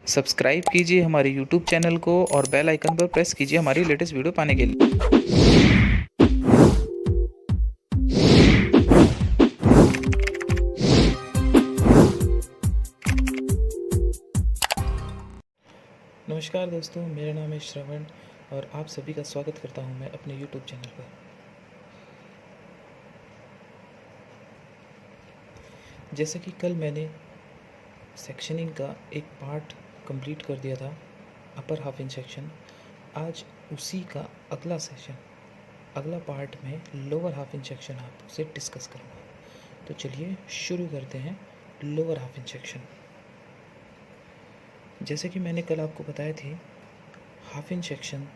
Subscribe कीजिए हमारे YouTube channel को और बेल आइकन पर प्रेस कीजिए हमारी लेटेस्ट वीडियो पाने के लिए। नमस्कार दोस्तों, मेरा नाम है श्रवण और आप सभी का स्वागत करता हूं मैं अपने यूट्यूब चैनल पर। जैसे कि कल मैंने सेक्शनिंग का एक पार्ट कंप्लीट कर दिया था, अपर हाफ इंच सेक्शन। आज उसी का अगला सेशन, अगला पार्ट में लोअर हाफ इंच सेक्शन आपसे डिस्कस करूँगा। तो चलिए शुरू करते हैं लोअर हाफ इंच सेक्शन। जैसे कि मैंने कल आपको बताए थे हाफ इंच सेक्शन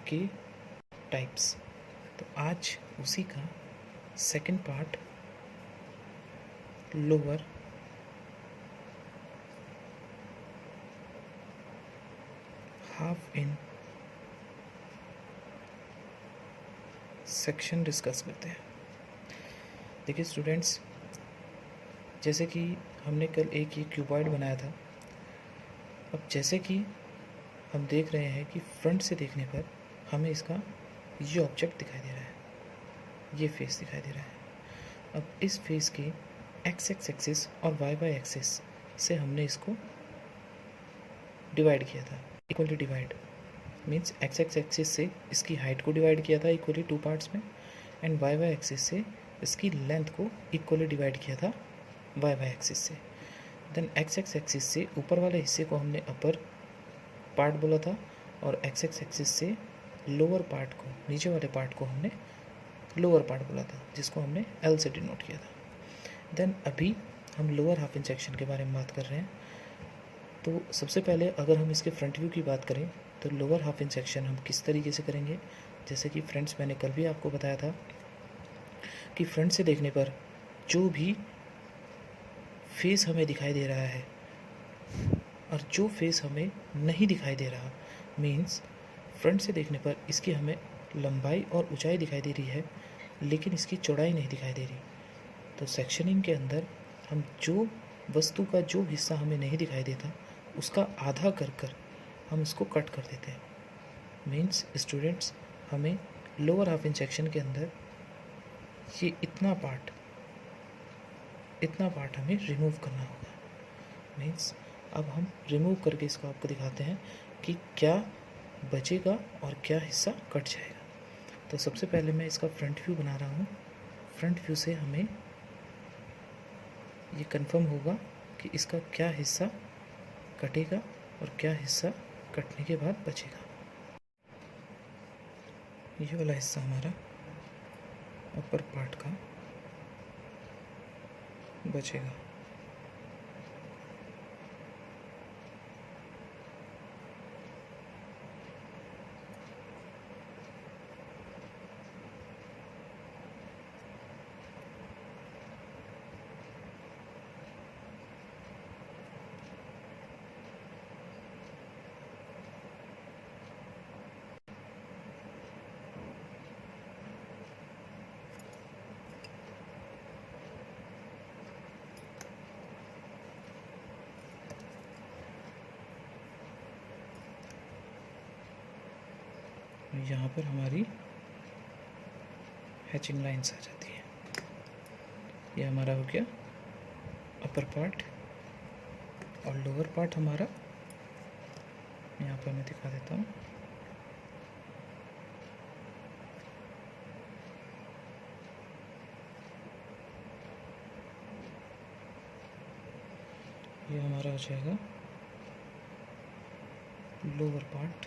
के टाइप्स, तो आज उसी का second part lower half inch section discuss करते हैं। देखिए स्टूडेंट्स, जैसे कि हमने कल एक ये क्यूबॉइड बनाया था। अब जैसे कि हम देख रहे हैं कि फ्रंट से देखने पर हमें इसका ये ऑब्जेक्ट दिखाई दे रहा है, ये फेस दिखाई दे रहा है। अब इस फेस के एक्स एक्सिस और वाई वाई एक्सिस से हमने इसको डिवाइड किया था। Equally divide means x axis से इसकी हाइट को डिवाइड किया था इक्वली टू पार्ट्स में, एंड वाई वाई एक्सिस से इसकी लेंथ को इक्वली डिवाइड किया था वाई वाई एक्सिस से। देन एक्स एक्सिस से ऊपर वाले हिस्से को हमने अपर पार्ट बोला था और एक्स एक्सिस से लोअर पार्ट को, नीचे वाले पार्ट को हमने लोअर पार्ट बोला था, जिसको हमने एल से डिनोट किया था। देन अभी हम लोअर हाफ इंच सेक्शन के बारे में बात कर रहे हैं। तो सबसे पहले अगर हम इसके फ्रंट व्यू की बात करें तो लोअर हाफ इंच सेक्शन हम किस तरीके से करेंगे। जैसे कि फ्रेंड्स, मैंने कल भी आपको बताया था कि फ्रंट से देखने पर जो भी फेस हमें दिखाई दे रहा है और जो फेस हमें नहीं दिखाई दे रहा, मीन्स फ्रंट से देखने पर इसकी हमें लंबाई और ऊंचाई दिखाई दे रही है लेकिन इसकी चौड़ाई नहीं दिखाई दे रही। तो सेक्शनिंग के अंदर हम जो वस्तु का जो हिस्सा हमें नहीं दिखाई देता उसका आधा कर हम इसको कट कर देते हैं। मीन्स स्टूडेंट्स, हमें लोअर हाफ इंच सेक्शन के अंदर ये इतना पार्ट हमें रिमूव करना होगा। मीन्स अब हम रिमूव करके इसको आपको दिखाते हैं कि क्या बचेगा और क्या हिस्सा कट जाएगा। तो सबसे पहले मैं इसका फ्रंट व्यू बना रहा हूँ। फ्रंट व्यू से हमें ये कंफर्म होगा कि इसका क्या हिस्सा कटेगा और क्या हिस्सा कटने के बाद बचेगा। ये वाला हिस्सा हमारा अपर पार्ट का बचेगा। यहाँ पर हमारी हैचिंग लाइंस आ जाती है। ये हमारा हो गया अपर पार्ट और लोअर पार्ट हमारा यहाँ पर मैं दिखा देता हूँ। ये हमारा हो जाएगा लोअर पार्ट,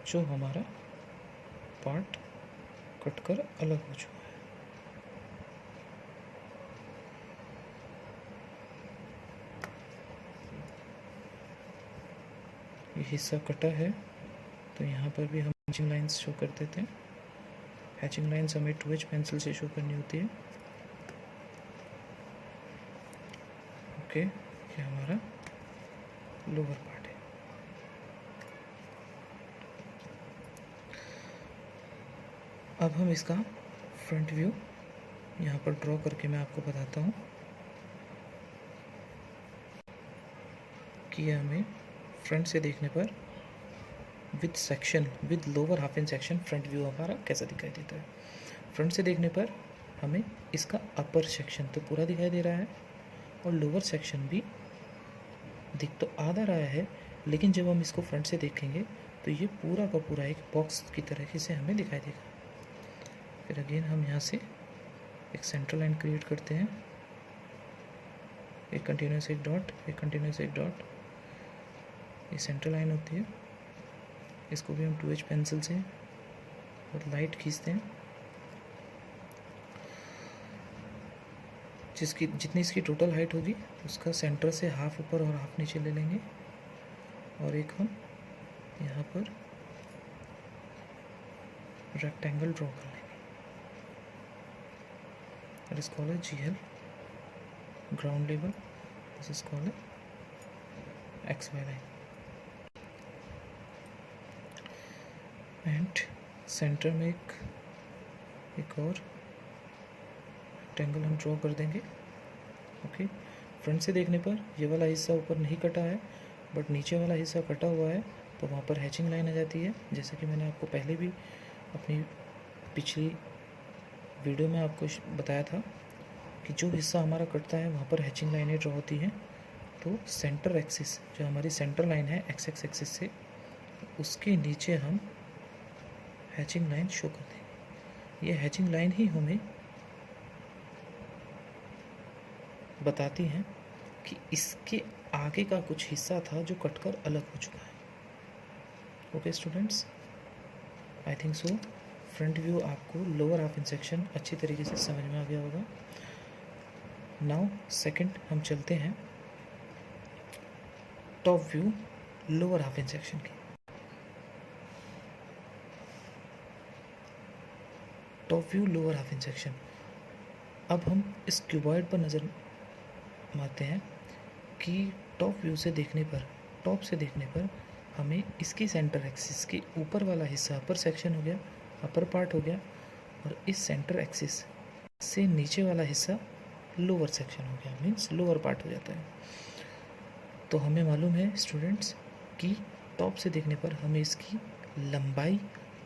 जो हमारा पार्ट कटकर अलग हो चुका है। ये हिस्सा कटा है तो यहाँ पर भी हम हैचिंग लाइंस शो कर देते हैं। हैचिंग लाइंस हमें 2H पेंसिल से शो करनी होती है। ओके, ये हमारा लोअर पार्ट है। अब हम इसका फ्रंट व्यू यहाँ पर ड्रॉ करके मैं आपको बताता हूँ। कि हमें फ्रंट से देखने पर with section, with lower half inch section front view हमारा कैसा दिखाई देता है। फ्रंट से देखने पर हमें इसका अपर सेक्शन तो पूरा दिखाई दे रहा है और लोअर सेक्शन भी दिख तो आधा रहा है, लेकिन जब हम इसको फ्रंट से देखेंगे तो ये पूरा का पूरा एक बॉक्स की तरीके से हमें दिखाई देगा। फिर अगेन हम यहाँ से एक सेंट्रल लाइन क्रिएट करते हैं, एक कंटिन्यूस एक डॉट, एक कंटिन्यूस एक डॉट, ये सेंट्रल लाइन होती है। इसको भी हम 2H पेंसिल से बहुत लाइट खींचते हैं, जिसकी जितनी इसकी टोटल हाइट होगी उसका सेंटर से हाफ ऊपर और हाफ नीचे ले लेंगे। और एक हम यहाँ पर रेक्टेंगल ड्रॉ कर लेंगे। That is called a GL, ground level. This is called a XY line. And centre में एक और रेक्टेंगल हम ड्रॉ कर देंगे। ओके, फ्रंट से देखने पर ये वाला हिस्सा ऊपर नहीं कटा है, बट नीचे वाला हिस्सा कटा हुआ है, तो वहाँ पर हैचिंग लाइन आ जाती है। जैसे कि मैंने आपको पहले भी अपनी पिछली वीडियो में आपको बताया था कि जो हिस्सा हमारा कटता है वहाँ पर हैचिंग लाइनें ड्रॉ होती हैं। तो सेंटर एक्सिस, जो हमारी सेंटर लाइन है एक्स एक्सिस से, उसके नीचे हम हैचिंग लाइन शो कर देंगे। ये हैचिंग लाइन ही हमें बताती हैं कि इसके आगे का कुछ हिस्सा था जो कटकर अलग हो चुका है। Okay students, I think so front view आपको लोअर हाफ इन सेक्शन अच्छी तरीके से समझ में आ गया होगा। नाउ सेकंड हम चलते हैं top view lower half in section की। Top view lower half in section. अब हम इस क्यूबॉइड पर नज़र मारते हैं कि टॉप व्यू से देखने पर, टॉप से देखने पर हमें इसकी सेंटर एक्सिस के ऊपर वाला हिस्सा अपर सेक्शन हो गया, अपर पार्ट हो गया, और इस सेंटर एक्सिस से नीचे वाला हिस्सा लोअर सेक्शन हो गया, मीन्स लोअर पार्ट हो जाता है। तो हमें मालूम है स्टूडेंट्स कि टॉप से देखने पर हमें इसकी लंबाई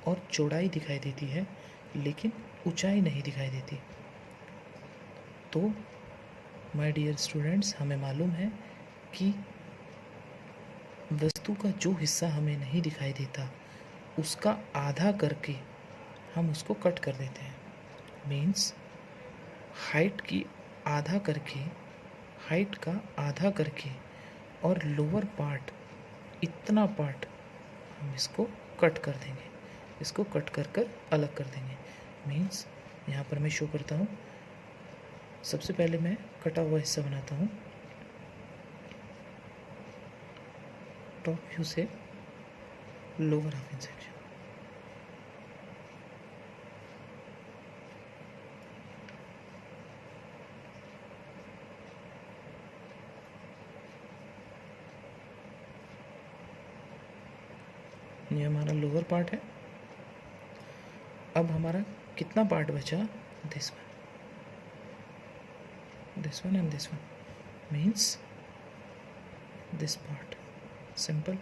और चौड़ाई दिखाई देती है, लेकिन ऊंचाई नहीं दिखाई देती। तो माय डियर स्टूडेंट्स, हमें मालूम है कि वस्तु का जो हिस्सा हमें नहीं दिखाई देता उसका आधा करके हम उसको कट कर देते हैं। मीन्स हाइट की आधा करके, हाइट का आधा करके और लोअर पार्ट, इतना पार्ट हम इसको कट कर देंगे, इसको कट कर कर अलग कर देंगे। मीन्स यहाँ पर मैं शो करता हूँ। सबसे पहले मैं कटा हुआ हिस्सा बनाता हूँ टॉप व्यू से लोअर हाफ इन सेक्शन। ये हमारा लोअर पार्ट है। अब हमारा कितना पार्ट बचा? This one and this one, means this part. Simple.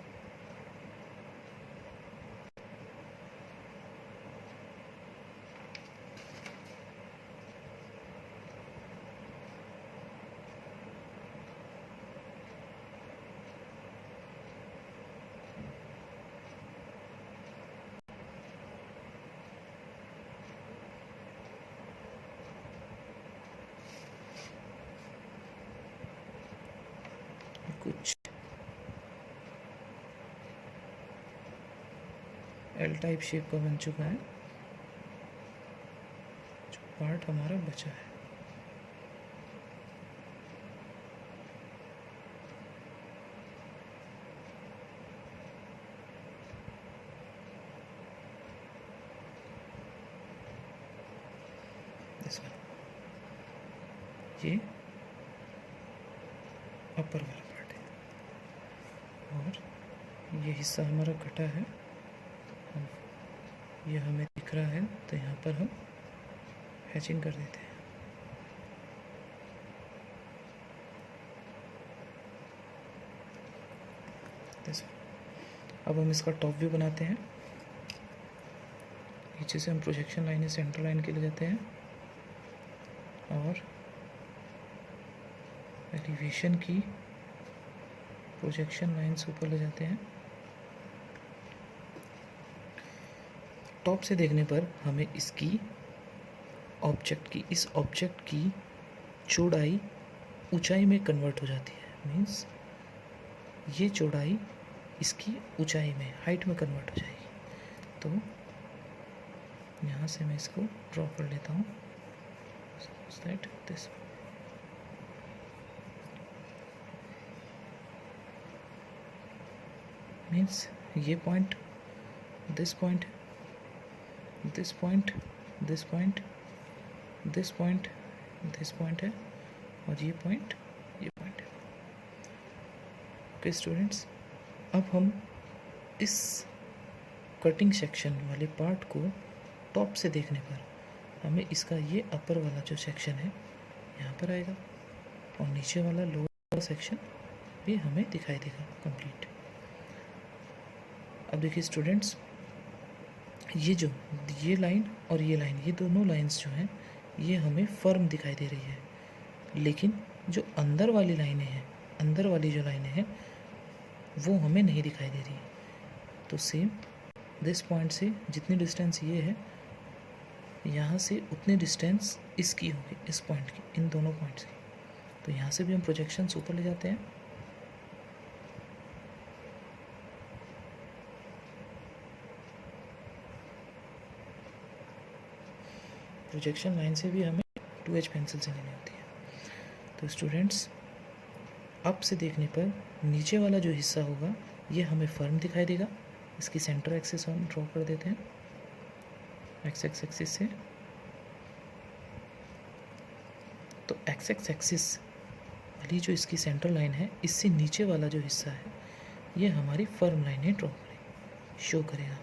कुछ एल टाइप शेप का बन चुका है। जो पार्ट हमारा बचा है, ये अपर वाला पार्ट है और ये हिस्सा हमारा कटा है, ये हमें दिख रहा है, तो यहाँ पर हम हैचिंग कर देते हैं। दिस। अब हम इसका टॉप व्यू बनाते हैं। नीचे से हम प्रोजेक्शन लाइन सेंटर लाइन के लिए जाते हैं और एलिवेशन की प्रोजेक्शन लाइन से ऊपर ले जाते हैं। टॉप से देखने पर हमें इसकी इस ऑब्जेक्ट की चौड़ाई ऊंचाई में कन्वर्ट हो जाती है। मीन्स ये चौड़ाई इसकी ऊंचाई में, हाइट में कन्वर्ट हो जाएगी। तो यहाँ से मैं इसको ड्रॉ कर लेता हूँ। दिस मीन्स ये point, this point, this point, this point, this point, this point है और ये पॉइंट है। ओके स्टूडेंट्स, अब हम इस कटिंग सेक्शन वाले पार्ट को टॉप से देखने पर हमें इसका ये अपर वाला जो सेक्शन है यहाँ पर आएगा और नीचे वाला लोअर सेक्शन भी हमें दिखाई देगा कंप्लीट। अब देखिए स्टूडेंट्स, ये लाइन और ये लाइन, ये दोनों लाइंस जो हैं ये हमें फर्म दिखाई दे रही है, लेकिन जो अंदर वाली लाइनें हैं, अंदर वाली जो लाइनें हैं वो हमें नहीं दिखाई दे रही है। तो सेम दिस पॉइंट से जितनी डिस्टेंस ये है, यहाँ से उतनी डिस्टेंस इसकी होगी, इस पॉइंट की, इन दोनों पॉइंट्स की। तो यहाँ से भी हम प्रोजेक्शंस ऊपर ले जाते हैं। प्रोजेक्शन लाइन से भी हमें 2H पेंसिल से लेनी होती है। तो स्टूडेंट्स, अप से देखने पर नीचे वाला जो हिस्सा होगा ये हमें फर्म दिखाई देगा। इसकी सेंटर एक्सिस हम ड्रॉ कर देते हैं एक्स एक्सिस से। तो एक्स एक्सिस वाली जो इसकी सेंटर लाइन है, इससे नीचे वाला जो हिस्सा है ये हमारी फर्म लाइनें ड्रॉ करेगी, शो करेगा।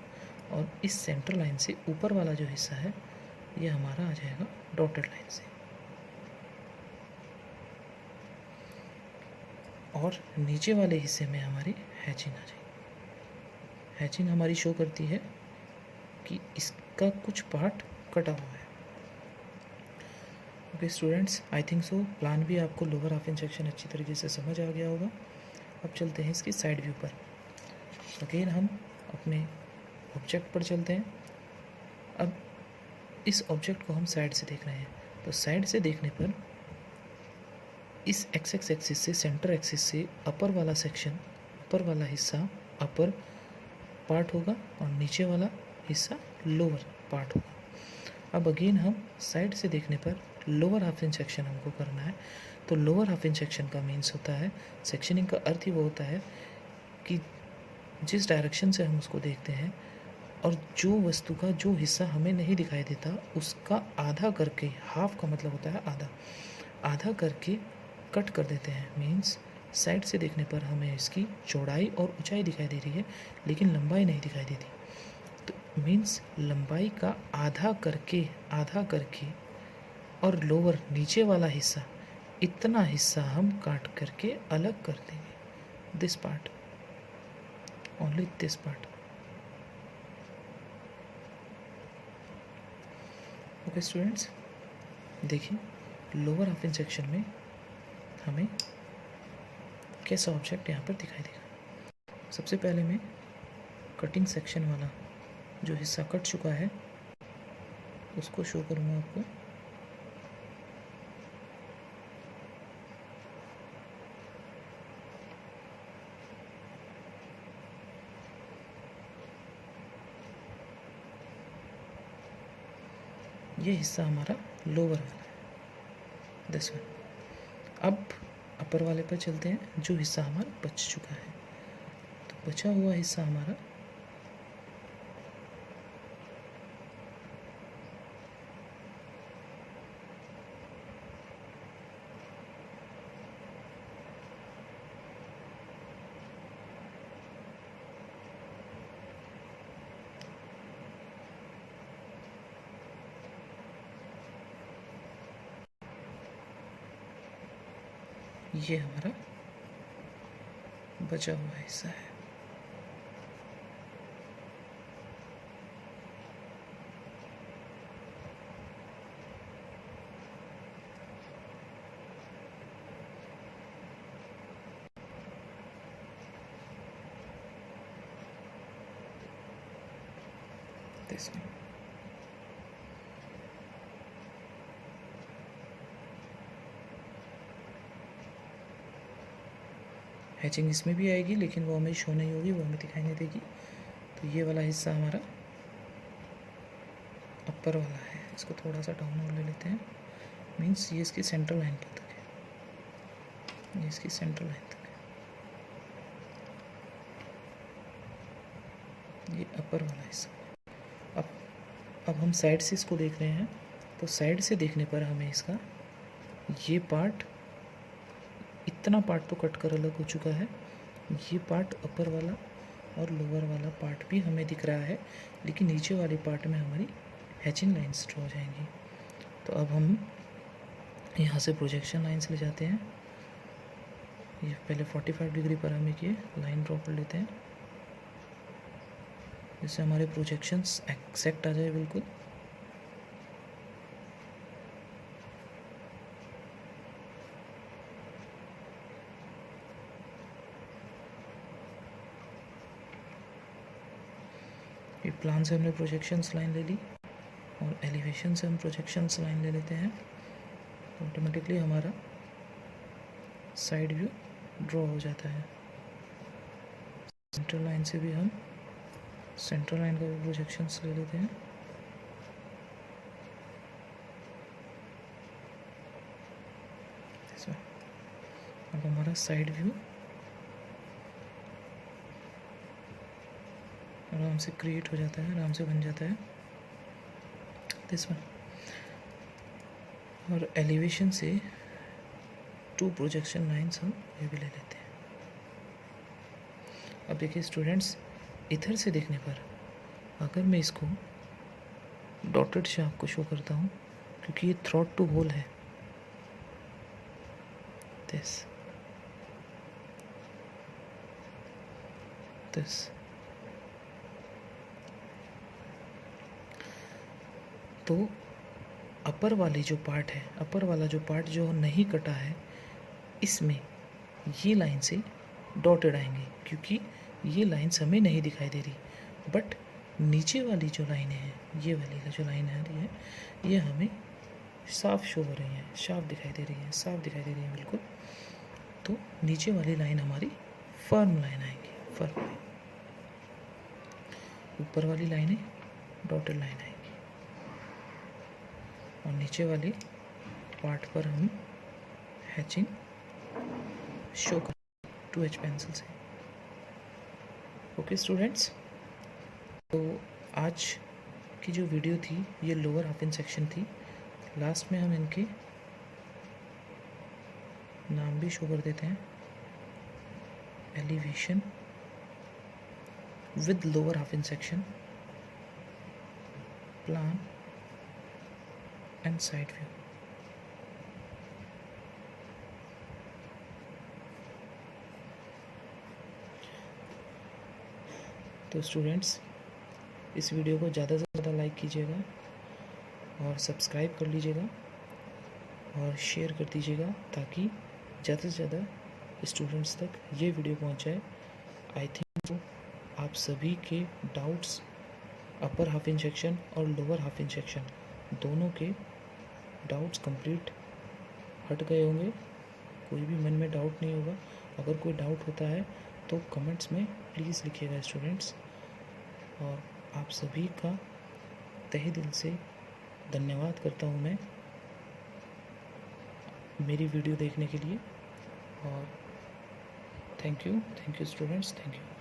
और इस सेंटर लाइन से ऊपर वाला जो हिस्सा है ये हमारा आ जाएगा डॉटेड लाइन से। और नीचे वाले हिस्से में हमारी हैचिंग आ जाएगी। हैचिंग हमारी शो करती है कि इसका कुछ पार्ट कटा हुआ है। Okay students, I think so plan भी आपको लोअर हाफ इंच सेक्शन अच्छी तरीके से समझ आ गया होगा। अब चलते हैं इसकी साइड व्यू पर। अगेन हम अपने ऑब्जेक्ट पर चलते हैं। अब इस ऑब्जेक्ट को हम साइड से देख रहे हैं। तो साइड से देखने पर इस एक्स एक्सिस से, सेंटर एक्सिस से अपर वाला सेक्शन, अपर वाला हिस्सा अपर पार्ट होगा और नीचे वाला हिस्सा लोअर पार्ट होगा। अब अगेन हम साइड से देखने पर लोअर हाफ इंच सेक्शन हमको करना है। तो लोअर हाफ इंच सेक्शन का मीन्स होता है, सेक्शनिंग का अर्थ ही वो होता है कि जिस डायरेक्शन से हम उसको देखते हैं और जो वस्तु का जो हिस्सा हमें नहीं दिखाई देता उसका आधा करके, हाफ का मतलब होता है आधा, आधा करके कट कर देते हैं। मीन्स साइड से देखने पर हमें इसकी चौड़ाई और ऊंचाई दिखाई दे रही है लेकिन लंबाई नहीं दिखाई देती। तो मीन्स लंबाई का आधा करके और लोअर नीचे वाला हिस्सा, इतना हिस्सा हम काट करके अलग कर देंगे। This part, only this part. Okay students, देखिए लोअर हाफ इंच सेक्शन में हमें कैसा ऑब्जेक्ट यहाँ पर दिखाई देगा। सबसे पहले मैं कटिंग सेक्शन वाला जो हिस्सा कट चुका है उसको शो करूँगा आपको। ये हिस्सा हमारा लोअर वाला है, दिस वन। अब अपर वाले पर चलते हैं, जो हिस्सा हमारा बच चुका है। तो बचा हुआ हिस्सा हमारा ये हमारा बचा हुआ हिस्सा है। this one. हैचिंग इसमें भी आएगी लेकिन वो हमें शो नहीं होगी, वो हमें दिखाई नहीं देगी। तो ये वाला हिस्सा हमारा अपर वाला है, इसको थोड़ा सा डाउन और ले लेते हैं। मीन्स ये इसकी सेंट्रल लाइन पर तक है, ये इसकी सेंट्रल लाइन तक है, ये अपर वाला हिस्सा। अब हम साइड से इसको देख रहे हैं, तो साइड से देखने पर हमें इसका ये पार्ट, इतना पार्ट तो कट कर अलग हो चुका है, ये पार्ट अपर वाला और लोअर वाला पार्ट भी हमें दिख रहा है, लेकिन नीचे वाले पार्ट में हमारी हैचिंग लाइन्स ड्रॉ हो जाएंगी। तो अब हम यहाँ से प्रोजेक्शन लाइन्स ले जाते हैं। ये पहले 45 डिग्री पर हम एक ये लाइन ड्रॉ कर लेते हैं, जिससे हमारे प्रोजेक्शंस एक्जैक्ट आ जाए बिल्कुल। ये प्लान से हमने प्रोजेक्शंस लाइन ले ली और एलिवेशन से हम प्रोजेक्शंस लाइन ले लेते हैं, ऑटोमेटिकली हमारा साइड व्यू ड्रॉ हो जाता है। सेंट्रल लाइन से भी हम सेंट्रल लाइन का भी प्रोजेक्शंस ले लेते हैं। अब हमारा साइड व्यू आराम से क्रिएट हो जाता है, आराम से बन जाता है दिस वन। और एलिवेशन से 2 प्रोजेक्शन लाइन्स हम ये भी ले लेते हैं। अब देखिए स्टूडेंट्स, इधर से देखने पर अगर मैं इसको डॉटेड से आपको शो करता हूँ, क्योंकि ये थ्रॉट टू होल है दिस, तो अपर वाली जो पार्ट है, अपर वाला जो पार्ट जो नहीं कटा है, इसमें ये लाइन से डॉटेड आएंगे, क्योंकि ये लाइन्स हमें नहीं दिखाई दे रही। बट नीचे वाली जो लाइनें हैं, ये वाली का जो लाइन आ रही है, ये हमें साफ शो हो रही हैं, साफ दिखाई दे रही हैं, साफ दिखाई दे रही हैं बिल्कुल। तो नीचे वाली लाइन हमारी फर्म लाइन आएंगी, फर्म लाइन। ऊपर वाली लाइनें डॉटेड लाइन आएंगी और नीचे वाली पार्ट पर हम हैचिंग शो कर 2H पेंसिल से। ओके स्टूडेंट्स, तो आज की जो वीडियो थी ये लोअर हाफ इन सेक्शन थी। लास्ट में हम इनके नाम भी शो कर देते हैं, elevation with lower half in section, plan and side view। तो स्टूडेंट्स, इस वीडियो को ज़्यादा से ज़्यादा लाइक कीजिएगा और सब्सक्राइब कर लीजिएगा और शेयर कर दीजिएगा, ताकि ज़्यादा से ज़्यादा स्टूडेंट्स तक ये वीडियो पहुंच जाए। आई थिंक आप सभी के doubts upper half in section और लोअर हाफ इन सेक्शन दोनों के डाउट्स कंप्लीट हट गए होंगे, कोई भी मन में डाउट नहीं होगा। अगर कोई डाउट होता है तो कमेंट्स में प्लीज़ लिखिएगा स्टूडेंट्स। और आप सभी का तहे दिल से धन्यवाद करता हूँ मैं मेरी वीडियो देखने के लिए। और thank you students, thank you.